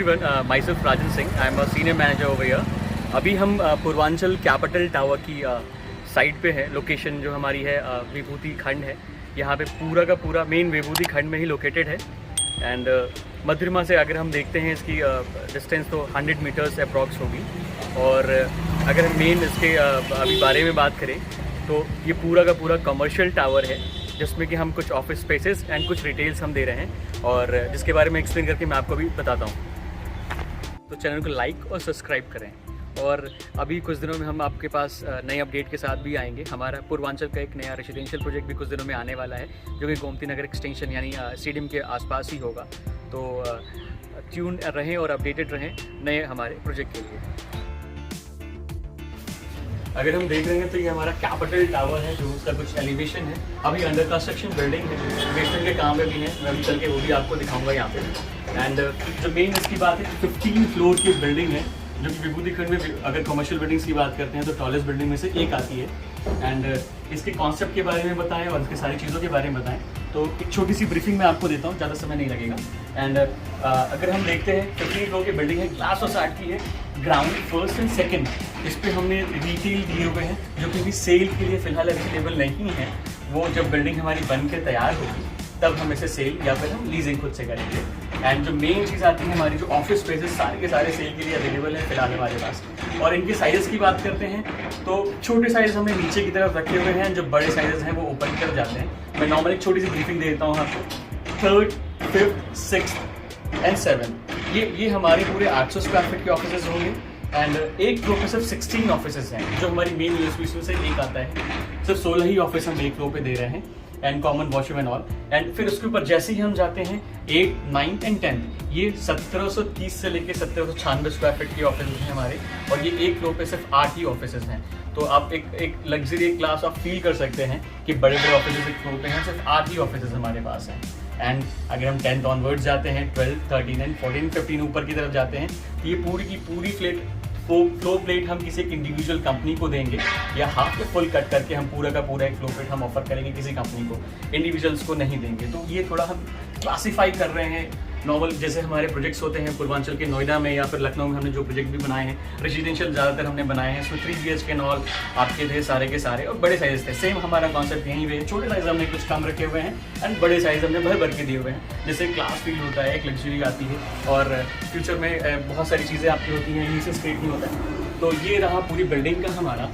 everyone, myself Rajan Singh. I am a senior manager over here. अभी हम Purvanchal capital tower की site पे है। लोकेशन जो हमारी है विभूति खंड है। यहाँ पे पूरा का पूरा मेन विभूति खंड में ही लोकेटेड है। एंड मध्यमा से अगर हम देखते हैं इसकी डिस्टेंस तो 100 मीटर्स अप्रॉक्स होगी। और अगर हम मेन इसके अभी बारे में बात करें तो ये पूरा का पूरा कमर्शियल टावर है, जिसमें कि हम कुछ ऑफिस स्पेसेस एंड कुछ रिटेल्स हम दे रहे हैं, और जिसके बारे में एक्सप्लेन करके मैं आपको अभी बताता हूँ। तो चैनल को लाइक और सब्सक्राइब करें। और अभी कुछ दिनों में हम आपके पास नए अपडेट के साथ भी आएंगे। हमारा पूर्वांचल का एक नया रेजिडेंशियल प्रोजेक्ट भी कुछ दिनों में आने वाला है, जो कि गोमती नगर एक्सटेंशन यानी स्टेडियम के आसपास ही होगा। तो ट्यून रहें और अपडेटेड रहें नए हमारे प्रोजेक्ट के लिए। अगर हम देख रहे हैं तो ये हमारा कैपिटल टावर है, जो उसका कुछ एलिवेशन है। अभी अंडर कंस्ट्रक्शन बिल्डिंग है, बेसमेंट के काम में भी है। मैं अभी चल के वो भी आपको दिखाऊंगा यहाँ पे। एंड जो मेन इसकी बात है 15 फ्लोर की बिल्डिंग है, जो कि विभूति खंड में अगर कमर्शियल बिल्डिंग्स की बात करते हैं तो टॉलेस्ट बिल्डिंग में से एक आती है। एंड इसके कॉन्सेप्ट के बारे में बताएं और इसकी सारी चीज़ों के बारे में बताएं तो एक छोटी सी ब्रीफिंग मैं आपको देता हूँ, ज़्यादा समय नहीं लगेगा। एंड अगर हम देखते हैं 15 फ्लोर की बिल्डिंग है, ग्लास सोसाइटी की है, ग्राउंड फर्स्ट एंड सेकंड इस पर हमने रिटेल दिए हुए हैं, जो कि अभी सेल के लिए फ़िलहाल अवेलेबल नहीं है। वो जब बिल्डिंग हमारी बन के तैयार होगी तब हम इसे सेल या फिर हम लीजिंग खुद से करेंगे। एंड जो मेन चीज़ आती है हमारी जो ऑफिस स्पेसेस सारे के सारे सेल के लिए अवेलेबल है फिलहाल हमारे पास। और इनके साइज़ की बात करते हैं तो छोटे साइज़ हमने नीचे की तरफ रखे हुए हैं, जो बड़े साइज़ हैं वो ऊपर की तरफ जाते हैं। मैं नॉर्मली एक छोटी सी ब्रीफिंग दे देता हूँ आपको। 3rd, 5th, 6th and 7th ये हमारे पूरे 800 स्क्वायर फीट के ऑफिस होंगे। एंड एक फ्लोर पे सिर्फ 16 ऑफिस हैं, जो हमारी मेन यूएसपी से एक आता है। सिर्फ 16 ही ऑफिस हम एक फ्लोर पे दे रहे हैं, and common washroom and all. And फिर उसके ऊपर जैसे ही हम जाते हैं 8, 9 एंड 10 ये 1730 से लेकर 1796 स्क्वायर फीट के ऑफिस हैं हमारे। और ये एक फ्लोर पे सिर्फ 8 ही ऑफिस हैं। तो आप एक लग्जरी क्लास आप फील कर सकते हैं कि बड़े बड़े ऑफिस एक फ्लोर पे हैं, सिर्फ 8 ही ऑफिस हमारे पास हैं। एंड अगर हम 10th ऑनवर्ड्स जाते हैं, 12, 13 एंड 14, 15 ऊपर की तरफ जाते हैं, तो ये पूरी की पूरी फ्लोर प्लेट हम किसी एक इंडिविजुअल कंपनी को देंगे, या हाफ या फुल कट करके हम पूरा का पूरा एक फ्लोर प्लेट हम ऑफर करेंगे किसी कंपनी को, इंडिविजुअल्स को नहीं देंगे। तो ये थोड़ा हम क्लासीफाई कर रहे हैं नॉर्मल जैसे हमारे प्रोजेक्ट्स होते हैं पूर्वांचल के नोएडा में या फिर लखनऊ में। हमने जो प्रोजेक्ट भी बनाए हैं रेजिडेंशियल ज़्यादातर हमने बनाए हैं, इसमें 3 BHK नॉल आपके थे सारे के सारे, और बड़े साइज थे। सेम हमारा कॉन्सेप्ट यहीं पे है। छोटे साइज हमने कुछ कम रखे हुए हैं एंड बड़े साइज हमने भर भर के दिए हुए हैं, जिससे क्लास फील होता है, एक लग्जरी आती है, और फ्यूचर में बहुत सारी चीज़ें आपकी होती हैं, नीचे स्क्रेट नहीं होता है। तो ये रहा पूरी बिल्डिंग का हमारा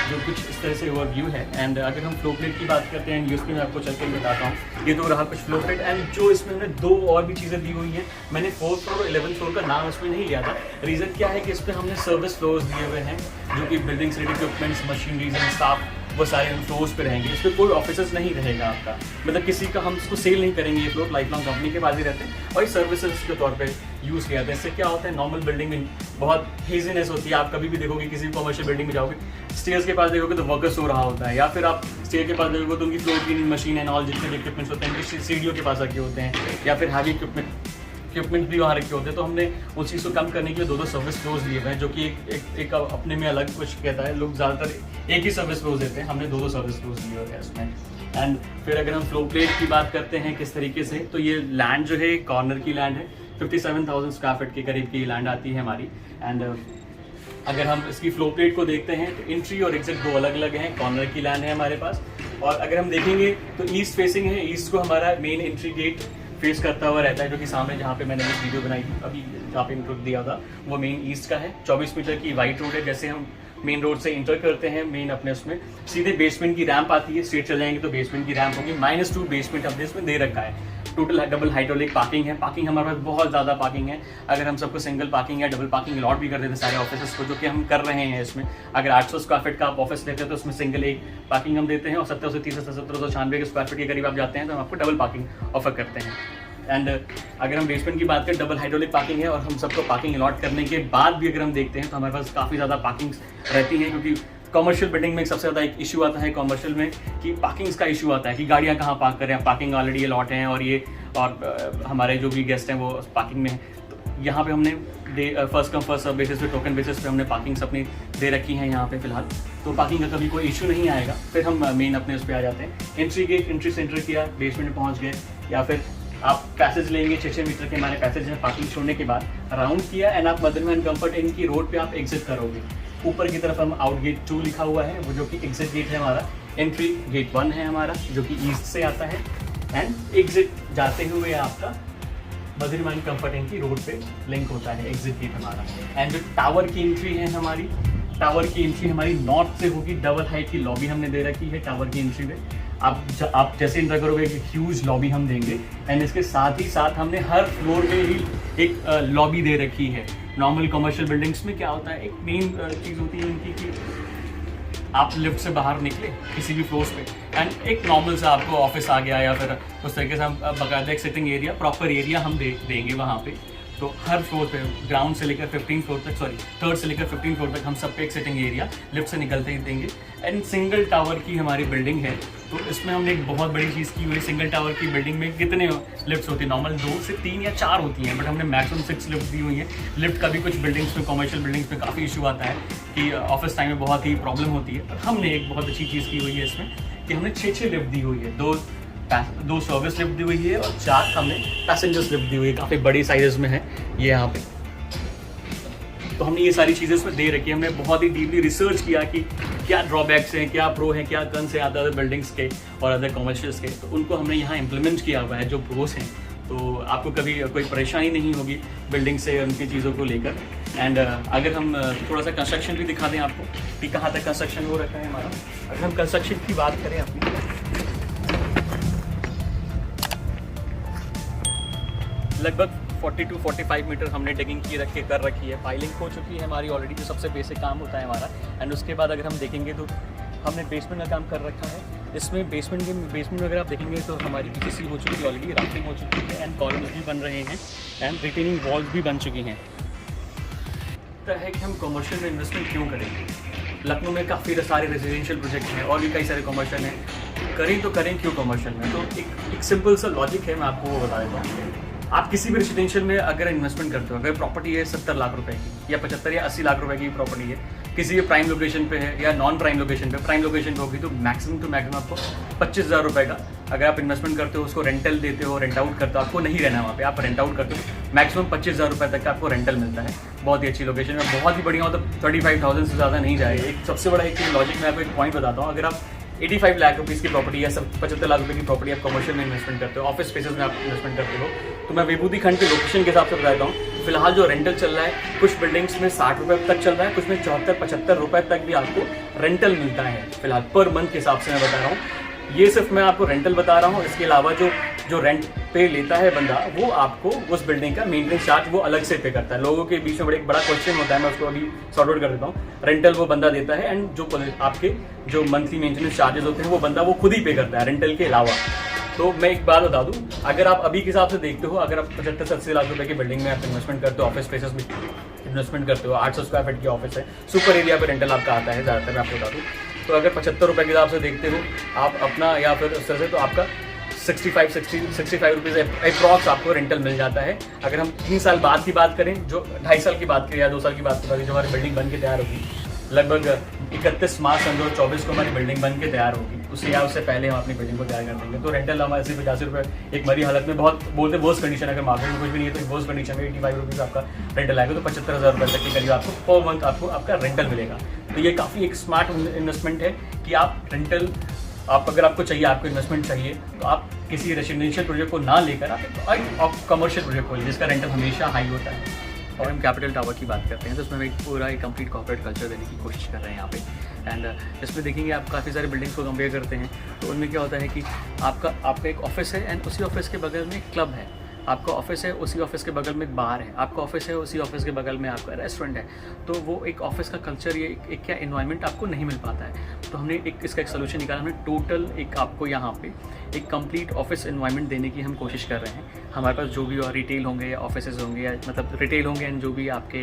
जो कुछ इस तरह से ओवरव्यू है। एंड अगर हम फ्लोर प्लेट की बात करते हैं, यूएसपी में आपको चल के बताता हूँ। ये तो रहा कुछ फ्लोर प्लेट, एंड जो इसमें हमने 2 और भी चीज़ें दी हुई हैं। मैंने 4th फ्लोर और 11th फ्लोर का नाम इसमें नहीं लिया था। रीज़न क्या है कि इस पर हमने सर्विस फ्लोर्स दिए हुए हैं, जो कि बिल्डिंग से related equipments, machineries and staff वो सारे उन फ्लोर्स पे रहेंगे। इस पर कोई ऑफिस नहीं रहेगा आपका, मतलब किसी का हम इसको सेल नहीं करेंगे। ये फ्लोर लाइफ लॉन्ग कंपनी के पास ही रहते हैं और ये सर्विसेज के तौर पे यूज़ किया जाता है। इससे क्या होता है, नॉर्मल बिल्डिंग में बहुत हेजीनेस होती है। आप कभी भी देखोगे किसी भी कमर्शियल बिल्डिंग में जाओगे, स्टेयर्स के पास देखोगे तो वर्कर्स सो रहा होता है, या फिर आप स्टेयर के पास देखोगे तो उनकी floor cleaning machine and all जितने भी इक्विपमेंट्स होते हैं उनकी सीढ़ियों के पास रखे होते हैं, या फिर हैवी इक्विपमेंट भी वहाँ रखे होते हैं। तो हमने उस चीज़ को कम करने के लिए 2 सर्विस फ्लोर्स दिए हुए हैं, जो कि एक अपने में अलग कुछ कहता है। लोग ज़्यादातर एक ही सर्विस फ्लोर्स देते हैं, हमने 2 सर्विस फ्लोर्स दिए हुए हैं इसमें। एंड फिर अगर हम फ्लोर प्लेट की बात करते हैं किस तरीके से, तो ये लैंड जो है कॉर्नर की लैंड है, 57,000 स्क्वायर फीट के करीब की लैंड आती है हमारी। एंड अगर हम इसकी फ्लोर प्लेट को देखते हैं तो एंट्री और एग्जिट 2 अलग अलग हैं, कॉर्नर की लैंड है हमारे पास। और अगर हम देखेंगे तो ईस्ट फेसिंग है, ईस्ट को हमारा मेन एंट्री गेट फेस करता हुआ रहता है, जो कि सामने जहाँ पे मैंने वीडियो बनाई थी अभी जहाँ पे इंट्रो दिया था वो मेन ईस्ट का है। 24 मीटर की वाइड रोड है। जैसे हम मेन रोड से इंटर करते हैं मेन अपने उसमें सीधे बेसमेंट की रैंप आती है, स्ट्रेट चल जाएंगे तो बेसमेंट की रैंप होगी। -2 बेसमेंट हमने इसमें दे रखा है। टोटल डबल हाइड्रोलिक पार्किंग है। पार्किंग हमारे पास बहुत ज़्यादा पार्किंग है। अगर हम सबको सिंगल पार्किंग या डबल पार्किंग अलॉट भी कर देते सारे ऑफिस को, जो कि हम कर रहे हैं इसमें। अगर 800 स्क्वायर फीट का आप ऑफिस लेते हैं तो उसमें सिंगल एक पार्किंग हम देते हैं, और 1730 से 1796 के स्क्वायर फीट के करीब आप जाते हैं तो हम आपको डबल पार्किंग ऑफर करते हैं। एंड अगर हम बेसमेंट की बात करें, डबल हाइड्रोलिक पार्किंग है, और हम सबको पार्किंग अलॉट करने के बाद भी अगर हम देखते हैं तो हमारे पास काफ़ी ज़्यादा पार्किंग्स रहती हैं, क्योंकि कमर्शियल बिल्डिंग में सबसे ज़्यादा एक इशू आता है कमर्शियल में कि पार्किंग्स का इशू आता है कि गाड़ियाँ कहाँ पार्क करें। पार्किंग ऑलरेडी अलॉट हैं और हमारे जो भी गेस्ट हैं वो पार्किंग में हैं। तो यहाँ पे हमने first come first serve basis पे, टोकन बेसिस पे हमने पार्किंग्स अपनी दे रखी हैं यहाँ पे फिलहाल। तो पार्किंग का कभी कोई इशू नहीं आएगा। फिर हम मेन अपने उस पर आ जाते हैं। एंट्री गेट, एंट्री से एंटर किया, बेसमेंट में पहुँच गए, या फिर आप पैसेज लेंगे 6 मीटर के हमारे पैसेज में पार्किंग छोड़ने के बाद राउंड किया एंड आप मदरमैन कंफर्ट इन की रोड पे आप एग्जिट करोगे। ऊपर की तरफ हम आउट गेट 2 लिखा हुआ है, वो जो कि एग्जिट गेट है हमारा। एंट्री गेट 1 है हमारा जो कि ईस्ट से आता है एंड एग्जिट जाते हुए आपका मदरमैन कंफर्ट इन की रोड पे लिंक होता है एग्जिट गेट हमारा। एंड जो टावर की एंट्री है हमारी, टावर की एंट्री हमारी नॉर्थ से होगी। डबल हाइट की लॉबी हमने दे रखी है टावर की एंट्री में। आप जैसे इंटर करोगे एक ह्यूज लॉबी हम देंगे एंड इसके साथ ही साथ हमने हर फ्लोर में ही एक लॉबी दे रखी है। नॉर्मल कमर्शियल बिल्डिंग्स में क्या होता है, एक मेन चीज़ होती है उनकी कि आप लिफ्ट से बाहर निकले किसी भी फ्लोर्स पे एंड एक नॉर्मल सा आपको ऑफिस आ गया या फिर उस तरीके से हम बाकायदा एक सिटिंग एरिया, प्रॉपर एरिया हम देंगे वहाँ पे। तो हर फ्लोर पे ग्राउंड से लेकर 15 फ्लोर तक, सॉरी 3rd से लेकर 15 फ्लोर तक हम सब पे एक सिटिंग एरिया लिफ्ट से निकलते ही देंगे। एंड सिंगल टावर की हमारी बिल्डिंग है, तो इसमें हमने एक बहुत बड़ी चीज़ की हुई। सिंगल टावर की बिल्डिंग में कितने लिफ्ट्स होती है, नॉर्मल 2 से 3 या 4 होती हैं, बट हमने मैक्सिमम 6 लिफ्ट दी हुई है। लिफ्ट का भी कुछ बिल्डिंग्स में, कमर्शियल बिल्डिंग्स में काफ़ी इशू आता है कि ऑफिस टाइम में बहुत ही प्रॉब्लम होती है, पर हमने एक बहुत अच्छी चीज़ की हुई है इसमें कि हमने 6 लिफ्ट दी हुई है। 2 सर्विस लिफ्ट दी हुई है और 4 हमने पैसेंजर्स लिफ्ट दी हुई है। काफ़ी बड़ी साइजेस में है ये यहाँ पे। तो हमने ये सारी चीज़ें इसमें दे रखी है। हमने बहुत ही डीपली रिसर्च किया कि क्या ड्रॉबैक्स हैं, क्या प्रो हैं, क्या कन्स हैं अदर बिल्डिंग्स के और अदर कमर्शियल्स के, तो उनको हमने यहाँ इम्प्लीमेंट किया हुआ है जो प्रोस हैं। तो आपको कभी कोई परेशानी नहीं होगी बिल्डिंग से उनकी चीज़ों को लेकर। एंड अगर हम थोड़ा सा कंस्ट्रक्शन भी दिखा दें आपको कि कहाँ तक कंस्ट्रक्शन हो रखा है हमारा। अगर हम कंस्ट्रक्शन की बात करें अपनी, लगभग 40 to 45 मीटर हमने डिगिंग कर रखी है। पाइलिंग हो चुकी है हमारी ऑलरेडी, जो सबसे बेसिक काम होता है हमारा। एंड उसके बाद अगर हम देखेंगे तो हमने बेसमेंट का काम कर रखा है। इसमें बेसमेंट में अगर आप देखेंगे तो हमारी पीसीसी हो चुकी है ऑलरेडी, राफ्टिंग हो चुकी है एंड कॉलम्स भी बन रहे हैं एंड रिटेनिंग वॉल्स भी बन चुकी हैं। तो है कि हम कमर्शियल में इन्वेस्टमेंट क्यों करेंगे। लखनऊ में काफ़ी सारे रेजिडेंशियल प्रोजेक्ट हैं और भी कई सारे कमर्शियल हैं, करें तो करें क्यों कमर्शियल में। तो एक सिंपल सा लॉजिक है, मैं आपको वो बता देता हूँ। आप किसी भी रेजिडेंशियल में अगर इन्वेस्टमेंट करते हो, अगर प्रॉपर्टी है 70 लाख रुपए की या 75 या 80 लाख रुपए की प्रॉपर्टी है, किसी भी प्राइम लोकेशन पे है या नॉन प्राइम लोकेशन पे, प्राइम लोकेशन पे होगी तो मैक्सिमम आपको 25,000 रुपये का अगर आप इन्वेस्टमेंट करते हो, उसको रेंटल देते हो, रेंट आउट करते हो, आपको नहीं रहना वहाँ पे, आप रेंट आउट करते हो, मैक्सिमम 25,000 रुपये तक का आपको रेंटल मिलता है। बहुत ही अच्छी लोकेशन में, बहुत ही बढ़िया, मतलब 35,000 से ज़्यादा नहीं जाएगा। एक सबसे बड़ा एक लॉजिक मैं आपको एक पॉइंट बताता हूँ। अगर आप 85 लाख रुपीज़ की प्रॉपर्टी या 75 लाख रुपये की प्रॉपर्टी आप कमर्शियल में इन्वेस्टमेंट करते हो, ऑफिस स्पेसेस में आप इन्वेस्टमेंट करते हो, तो मैं विभूति खंड के लोकेशन के हिसाब से बताता हूँ। फिलहाल जो रेंटल चल रहा है, कुछ बिल्डिंग्स में 60 रुपये तक चल रहा है, कुछ में 74-75 रुपये तक भी आपको रेंटल मिलता है फिलहाल पर मंथ के हिसाब से मैं बता रहा हूँ। ये सिर्फ मैं आपको रेंटल बता रहा हूँ। इसके अलावा जो रेंट पे लेता है बंदा, वो आपको उस बिल्डिंग का मेंटेनेंस चार्ज वो अलग से पे करता है। लोगों के बीच में बड़ा क्वेश्चन होता है, मैं उसको अभी सॉर्ट आउट कर देता हूँ। रेंटल वो बंदा देता है एंड जो आपके जो मंथली मेंटेनेंस चार्जेस होते हैं वो बंदा वो खुद ही पे करता है रेंटल के अलावा। तो मैं एक बात बता दूं, अगर आप अभी के हिसाब से देखते हो, अगर आप 75-80 लाख रुपए की बिल्डिंग में आप इन्वेस्टमेंट करते हो, ऑफिस स्पेसेस में इन्वेस्टमेंट करते हो, 800 स्क्वायर फीट की ऑफिस है, सुपर एरिया पे रेंटल आपका आता है ज़्यादातर, मैं आपको बता दूँ। तो अगर 75 रुपये के हिसाब से देखते हो आप अपना, या फिर उस तरह से, तो आपका 65 रुपीज़ अप्रॉक्स आपको रेंटल मिल जाता है। अगर हम 3 साल बाद की बात करें, जो 2.5 साल की बात करें या 2 साल की बात करें, जो हमारी बिल्डिंग बन के तैयार होगी, लगभग 31 मार्च 2024 को हमारी बिल्डिंग बन के तैयार होगी, उससे पहले हम अपनी बिल्डिंग को तैयार कर देंगे। तो रेंटल हमारे सिर्फ 85 रुपये, एक मरी हालत में, बहुत बोलते वर्स्ट कंडीशन, अगर मार्केट में कुछ भी नहीं है तो वर्स्ट कंडीशन में 85 रुपीज़ आपका रेंटल आएगा, तो 75,000 रुपये तक के करीब आपको पर मंथ आपका रेंटल मिलेगा। तो ये काफ़ी एक स्मार्ट इन्वेस्टमेंट है कि आप रेंटल, अगर आपको चाहिए, आपको इन्वेस्टमेंट चाहिए, तो आप किसी रेजिडेंशियल प्रोजेक्ट को ना लेकर आप कमर्शियल प्रोजेक्ट को लीजिए जिसका रेंटल हमेशा हाई होता है। और हम कैपिटल टावर की बात करते हैं तो उसमें हम एक पूरा एक कंप्लीट कॉर्पोरेट कल्चर देने की कोशिश कर रहे हैं यहाँ पे। एंड इसमें देखेंगे आप काफ़ी सारे बिल्डिंग्स को कंपेयर करते हैं, तो उनमें क्या होता है कि आपका एक ऑफिस है एंड उसी ऑफिस के बगल में एक क्लब है, आपका ऑफिस है उसी ऑफिस के बगल में एक बार है, आपका ऑफिस है उसी ऑफिस के बगल में आपका रेस्टोरेंट है। तो वो एक ऑफिस का कल्चर, ये एक क्या एनवायरनमेंट आपको नहीं मिल पाता है। तो हमने इसका एक सोल्यूशन निकाला, हमने टोटल एक आपको यहाँ पे एक कंप्लीट ऑफिस एनवायरनमेंट देने की हम कोशिश कर रहे हैं। हमारे पास जो भी रिटेल होंगे या ऑफिसेज होंगे, या मतलब रिटेल होंगे एंड जो भी आपके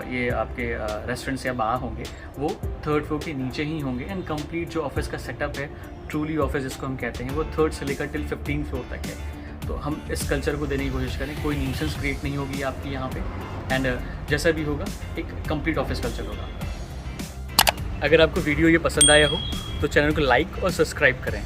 ये आपके रेस्टोरेंट्स या बार होंगे वो 3rd फ्लोर के नीचे ही होंगे। एंड कंप्लीट जो ऑफिस का सेटअप है, ट्रूली ऑफिस जिसको हम कहते हैं, वो 3rd से लेकर टिल 15 फ्लोर तक है। तो हम इस कल्चर को देने की कोशिश करें, कोई न्यूसेंस क्रिएट नहीं होगी आपकी यहाँ पे, एंड जैसा भी होगा एक कंप्लीट ऑफिस कल्चर होगा। अगर आपको वीडियो ये पसंद आया हो तो चैनल को लाइक और सब्सक्राइब करें।